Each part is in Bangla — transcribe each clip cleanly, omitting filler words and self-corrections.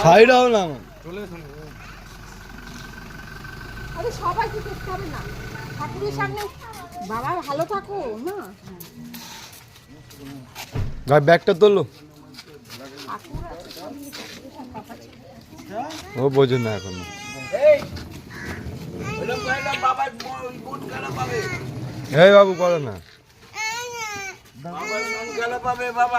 সাইড হও না। আরে সবাই কি করতে হবে না, ঠাকুরের সামনে বাবা ভালো থাকো না। ভাই ব্যাগটা তোলো। ও বোঝে না এখন। এই বাবু করো না। বাবার মন খারাপ হবে বাবা।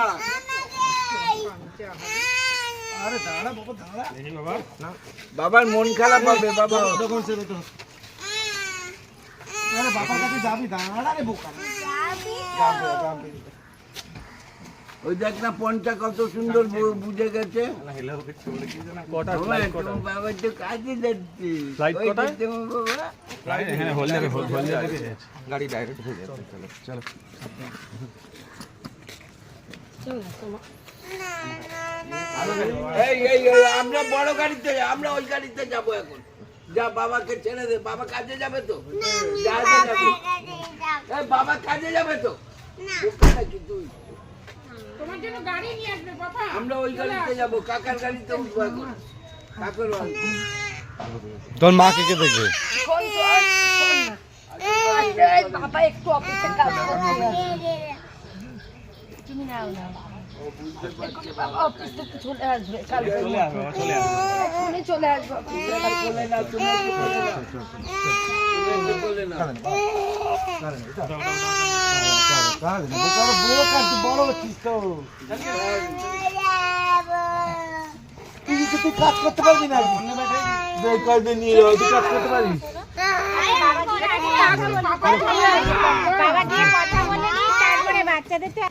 বাবার কাছে যাবি, দাঁড়া রে বোকা। ওই দেখ না পনটা কত সুন্দর বুঝে গেছে। বাবা তো কাজে যাচ্ছে। গাড়ি ডাইরেক্ট হয়ে যাবে। চলো আমরা বড় গাড়িতে, আমরা ওই গাড়িতে যাবো এখন। যা বাবাকে ছেড়ে দে, বাবা কাজে যাবে তো। বাবা কাজে যাবে তো নাকি তুই? তোমার জন্য গাড়ি নিয়ে আসবে বাবা। আমরা ওই গাড়িতে যাবো, কাকার গাড়িতে উঠবো এখন। কাকার তোর মাকে কে দেখবে? বাবা একটু অফিসে কাজ করছে, তুমি নাও না। বাবা অফিস থেকে চলে আসবে, কাল চলে আসবে। বড় হচ্ছিস তো, তুই কাজ করতে পারবি না। কাজ নিয়ে কাজ করতে পারিস। বাবা গিয়ে কথা বলে নি, তারপরে বাচ্চাদের তো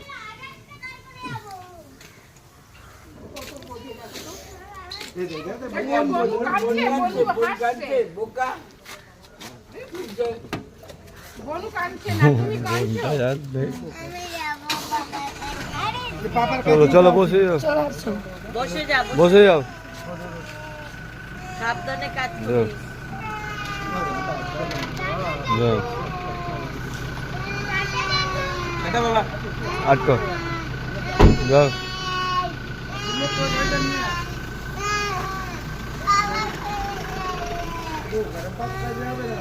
চলো চলো বসে যাও, বসে যাও। সাবধানে কাজ যাও, যাও। আটকো, যাও। গরম পাত খাই যাবে না।